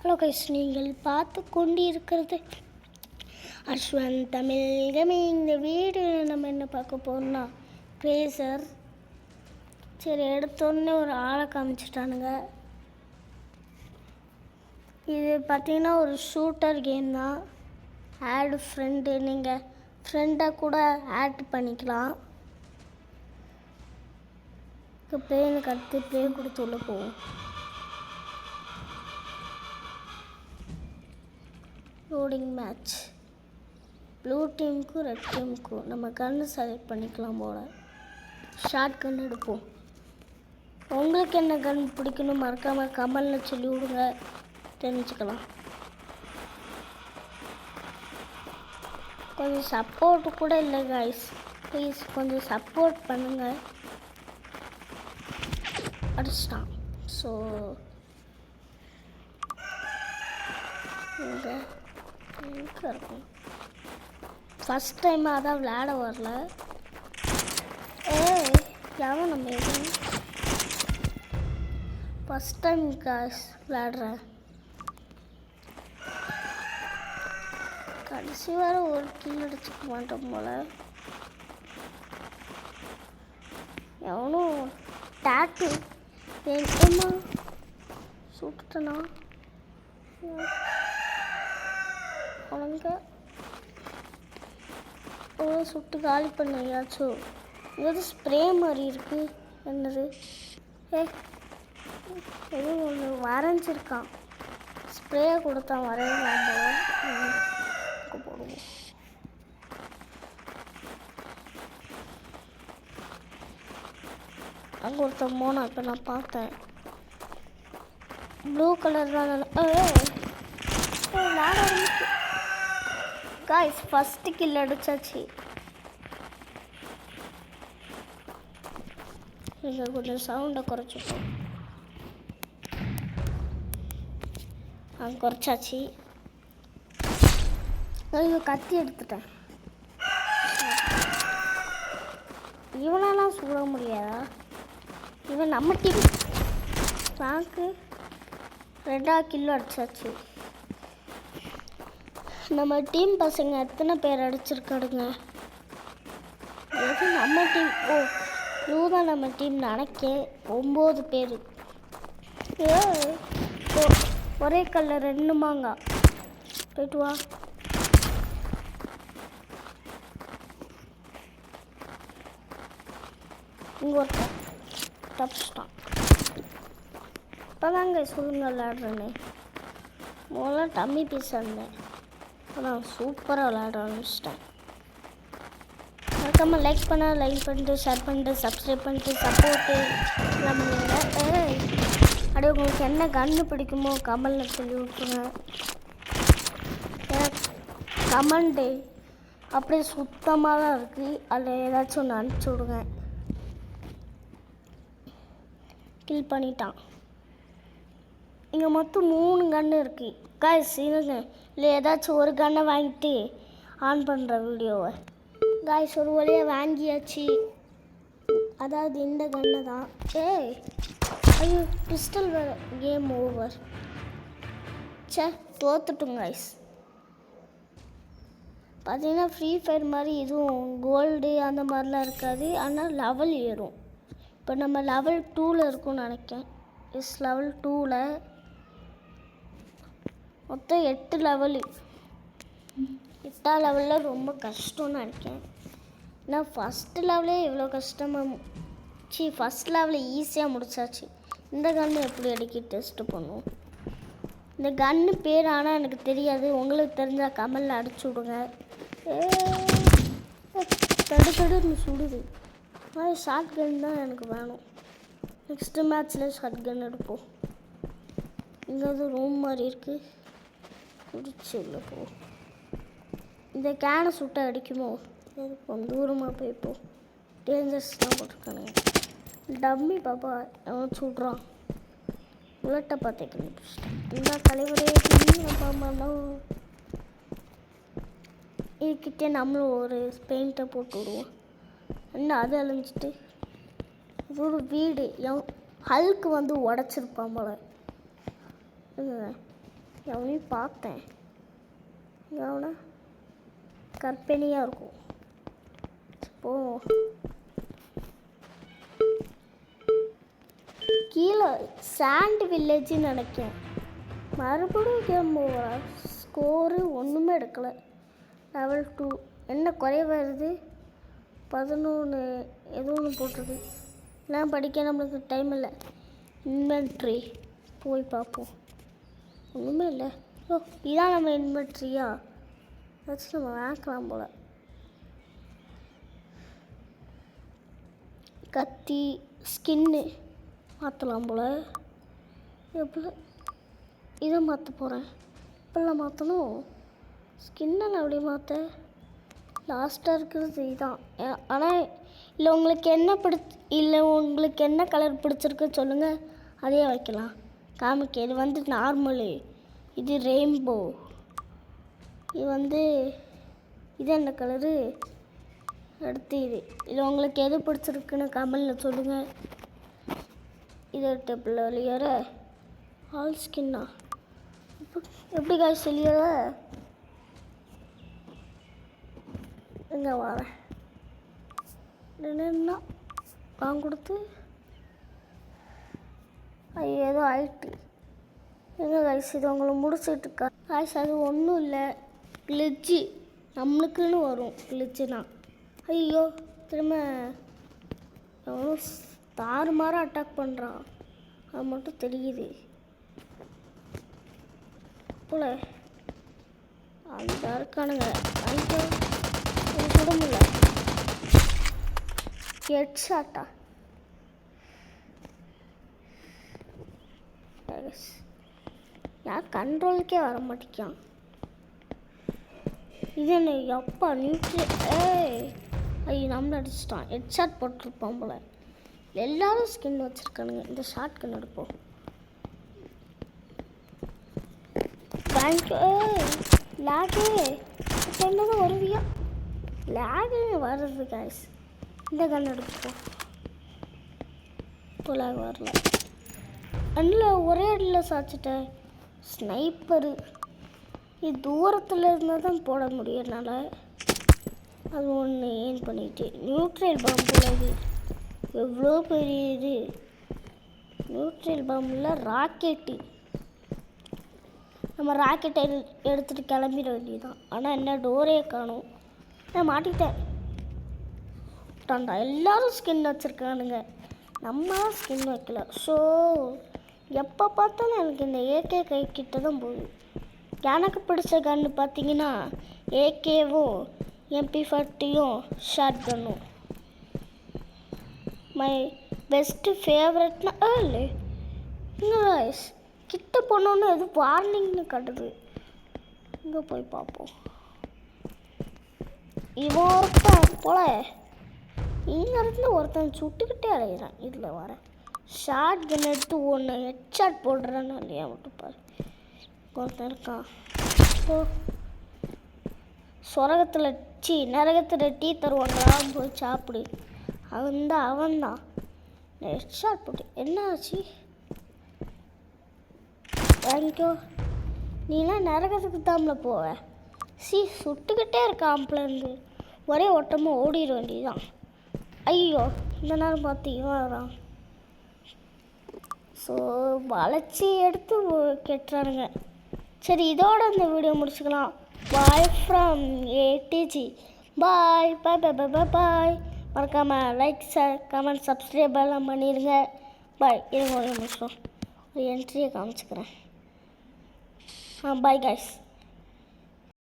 Hello guys, நீங்கள் பார்த்து கொண்டிருக்கிறது அஸ்வன் தமிழ் கேமிங். இந்த வீடியோவில் நம்ம என்ன பார்க்க போகிறோம்னா ரேசர். சரி, எடுத்தோடனே ஒரு ஆளை காமிச்சிட்டானுங்க. இது பார்த்திங்கன்னா ஒரு ஷூட்டர் கேம் தான். ஆட் ஃப்ரெண்டு, நீங்கள் ஃப்ரெண்டை கூட ஆட் பண்ணிக்கலாம். இப்போ பிளேனுக்கு அடுத்து ப்ளே கொடுத்து உள்ள போவோம். Loading match. ப்ளூ டீமுக்கும் ரெட் டீமுக்கும் நம்ம கன்று செலக்ட் பண்ணிக்கலாம் போல். ஷார்ட் கன் எடுப்போம். உங்களுக்கு என்ன கன் பிடிக்கணும் மறக்காமல் கமெண்டில் சொல்லி விடுங்க, தெரிஞ்சுக்கலாம். கொஞ்சம் சப்போர்ட் கூட இல்லை காய்ஸ், ப்ளீஸ் கொஞ்சம் சப்போர்ட் பண்ணுங்கள். அடிச்சிட்டான். ஸோ இங்கே இருக்கும். ஃபஸ்ட் டைம் அதான் விளையாட வரல. யாரும் நம்ம எதுவும் ஃபஸ்ட் டைம் காசு விளையாடுறேன். கடைசி வர ஒரு கில் அடிச்சுக்க மாட்டோம் போல. எவனும் டேட்டு வேணுமா சுட்டுட்டனா அவனுங்க சுட்டு காலி பண்ணியாச்சும். ஏதாவது ஸ்ப்ரே மாதிரி இருக்குது. என்னது எதுவும் ஒன்று வரைஞ்சிருக்கான். ஸ்ப்ரே கொடுத்தான் வரையலாம் போல. போடுவோம். அங்கே ஒருத்தன் போனான், இப்போ நான் பார்த்தேன். ப்ளூ கலர் தான். விளையாட காய்ஸ், ஃபஸ்ட்டு கில் அடிச்சாச்சு. இங்கே கொஞ்சம் சவுண்டை குறைச்சிப்போம். குறைச்சாச்சு. ஐயோ, கத்தி எடுத்துட்டேன். இவனெல்லாம் சுட முடியாதா? இவன் நம்ம டீம். பேங்க்கு 2 கிலோ அடிச்சாச்சு. நம்ம டீம் பசங்க எத்தனை பேர் அடிச்சிருக்காடுங்க? எது நம்ம டீம்? ப்ளூ தான் நம்ம டீம் நினைக்கேன். 9 பேர். ஒரே கல்ல 2 மாங்காய். போய்ட்டு வா. இங்கே ஒருத்தன் தப்பிச்சிட்டான். இப்போ தாங்க சொல்லுங்க விளையாடுறேன்னு. முதல்ல டம்மி பீஸ் இருந்தேன், நான் சூப்பராக விளையாட ஆரம்பிச்சிட்டேன். மறக்காமல் லைக் பண்ணிட்டு ஷேர் பண்ணிட்டு சப்ஸ்கிரைப் பண்ணிட்டு சப்போர்ட்டு எல்லாம் பண்ணுங்க. அப்படியே உங்களுக்கு என்ன கன்று பிடிக்குமோ கமெண்டில் சொல்லி விட்ருங்க. கமெண்டு அப்படியே சுத்தமாக தான் இருக்குது. அதில் ஏதாச்சும் ஒன்று அனுப்பிச்சி விடுங்க. கில் பண்ணிட்டான். இங்கே மொத்தம் 3 கன்று இருக்குது காய்ஸ். இருங்க, இல்லை ஏதாச்சும் ஒரு கன்னை வாங்கிட்டு ஆன் பண்ணுற வீடியோவை. காய்ஸ், ஒரு வழியாக வாங்கியாச்சு. அதாவது இந்த கன்னை தான். ஐயோ, பிஸ்டல் வேறு. Game over. தோத்துட்டோம் காய்ஸ். பார்த்தீங்கன்னா ஃப்ரீ ஃபயர் மாதிரி இதுவும் கோல்டு அந்த மாதிரிலாம் இருக்காது, ஆனால் லெவல் ஏறும். இப்போ நம்ம லெவல் 2ல் இருக்கும்னு நினைக்கிறேன். லெவல் 2ல் மொத்தம் 8 லெவலு. 8ஆம் லெவலில் ரொம்ப கஷ்டம்னு நினைக்கிறேன். ஏன்னா ஃபஸ்ட்டு லெவலே இவ்வளோ கஷ்டமாக ஃபஸ்ட் லெவலில் ஈஸியாக முடிச்சாச்சு. இந்த கன்று எப்படி அடிக்க டெஸ்ட்டு பண்ணுவோம். இந்த கன்று பேர் ஆனால் எனக்கு தெரியாது. உங்களுக்கு தெரிஞ்சால் கமெண்டில் அடிச்சு விடுங்க. தடுன்னு சுடுது. ஷார்ட் கன் தான் எனக்கு வேணும். நெக்ஸ்ட்டு மேட்ச்சில் ஷார்ட் கன் எடுப்போம். இங்கே ரூம் மாதிரி இருக்குது, குடிச்சு உள்ள போ. இந்த கேனை சுட்ட அடிக்குமோ? கொஞ்சம் தூரமாக போய்ப்போம். டேஞ்சர்ஸ்லாம் போட்டிருக்கானுங்க. டம்மி பாப்பா அவன் சுடுறான். புல்லட்டை பார்த்துக்கணும். இந்த தலைவரே பாப்பானா இதுக்கிட்டே நம்மளும் ஒரு பெயிண்ட்டை போட்டு விடுவோம். என்ன அது அழிஞ்சிட்டு இது ஒரு வீடு. ஹல்க்கு வந்து உடச்சிருப்பான் போல. எவனையும் பார்த்தேன். எவனா கற்பனையாக இருக்கும். போ கீழே சாண்ட் வில்லேஜ்னு நினைக்கிறேன். மறுபடியும் கேம் ஓவரா? ஸ்கோரு ஒன்றுமே எடுக்கலை. லெவல் 2 என்ன குறைய வருது? 11 ஏதோ ஒன்று போட்டிருக்கு. எல்லாம் படிக்க நம்மளுக்கு டைம் இல்லை. இன்வென்ட்ரி போய் பார்ப்போம். ஒன்றுமே இல்லை. ஓ, இதான் நம்ம இன்வென்ட்ரியா? வச்சு நம்ம வாங்கலாம் போல். கத்தி ஸ்கின்னு மாற்றலாம் போல். எப்படி இதை மாற்ற போகிறேன். இப்போல்லாம் மாற்றணும். ஸ்கின்னெல்லாம் எப்படி மாற்ற? லாஸ்ட்டாக இருக்கிறது இதுதான். ஆனால் இல்லை உங்களுக்கு என்ன கலர் பிடிச்சிருக்கு சொல்லுங்கள், அதே வைக்கலாம். காமிக்க இது வந்து நார்மலு, இது ரெயின்போ, இது இது என்ன கலரு, அடுத்து இது உங்களுக்கு எது பிடிச்சிருக்குன்னு கமெண்டில் சொல்லுங்கள். இது டேபிள் வெளியேற ஆல் ஸ்கின்னா எப்படி காய்ச்சி வெளியேற எங்கே வரேன் என்னென்னா வாங்க கொடுத்து ஏதோ ஆயிட்டு. எங்கே காய்ச்சி இது உங்களை முடிச்சுட்டு இருக்கா காய்ச்சி? அது ஒன்றும் இல்லை, கிளிச்சு நம்மளுக்குன்னு வரும். கிளிச்சுனா ஐயோ திரும்ப எவ்வளோ தாறுமாறாக அட்டாக் பண்ணுறான், அது மட்டும் தெரியுது போல. அந்த இருக்கானுங்க வாங்கிக்கோ. சுட முடியல. ஹெட் ஷாட்டா? யார் கண்ட்ரோலுக்கே வர மாட்டேங்கான். இது என்ன எப்பா நியூட்ரி? ஐயோ நம்மள அடிச்சிட்டான். ஹெட் ஷாட் போட்டிருப்பான் போல. எல்லாரும் ஸ்கின் வச்சுருக்கானுங்க. இந்த ஷாட் கன் எடுப்போம். தேங்க்யூ. லேகு என்னதான் வருவியா? லேகு வருது காய்ஸ். இந்த கன் எடுப்போம். இப்போ லேக் வரல. அண்ணில் ஒரே அடியில் சாச்சிட்டேன். ஸ்னைப்பரு இது தூரத்தில் இருந்தால் தான் போட முடியும் என்னால். அது ஒன்று ஏன் பண்ணிட்டு நியூட்ரல் பாம்பில் இது எவ்வளோ பெரிய இது. நியூட்ரல் பாம்பில் ராக்கெட்டு. நம்ம ராக்கெட்டை எடுத்துகிட்டு கிளம்பிட வேண்டியதுதான். ஆனால் என்ன டோரே காணும். நான் மாட்டிக்கிட்டேன். எல்லோரும் ஸ்கின் வச்சுருக்கானுங்க, நம்ம ஸ்கின் வைக்கல. ஸோ எப்போ பார்த்தாலும் எனக்கு இந்த ஏகே கை கிட்ட தான் போகுது. எனக்கு பிடிச்ச கன்று பார்த்தீங்கன்னா ஏகேவும் MP40யும் ஷார்ட் கன்னும். மை பெஸ்ட்டு ஃபேவரட்னா இல்லை இங்கே கிட்ட போனோன்னு எது வார்னிங்னு காட்டுது. இங்கே போய் பார்ப்போம். இவன் ஒருத்தன் போல இங்கேருந்து ஒருத்தன் சுட்டுக்கிட்டே அலைகிறான். இதில் வர ஷார்ட் கன் எடுத்து ஒன்று ஹெட் ஷாட் போடுறான்னு இல்லையா மட்டும் பாரு. ஒருத்தன் இருக்கான். ஓ சொரகத்தில் நரகத்தில் டீ தருவாங்களா, போய் சாப்பிடு. அவன்தான் ஹெட் ஷாட் போட்டு என்ன ஆச்சு? வாங்கிக்கோ. நீலாம் நரகத்துக்கு தாம்ல போவ. சுட்டுக்கிட்டே இருக்க ஆம்பளந்து ஒரே ஓட்டமாக ஓடிட வேண்டியதுதான். ஐயோ இந்த நேரம் பார்த்து இவன் வரான். ஸோ வளைச்சி எடுத்து கெட்டுறானுங்க. சரி இதோட இந்த வீடியோ முடிச்சுக்கலாம். Bye from ATG. பாய் பாய் பாய் பாய் பாய் பாய். மறக்காமல் லைக் கமெண்ட் சப்ஸ்கிரைப் எல்லாம் பண்ணிடுங்க. பாய். இருங்க ஒரு நிமிஷம் ஒரு என்ட்ரியை காமிச்சுக்கிறேன். Bye guys.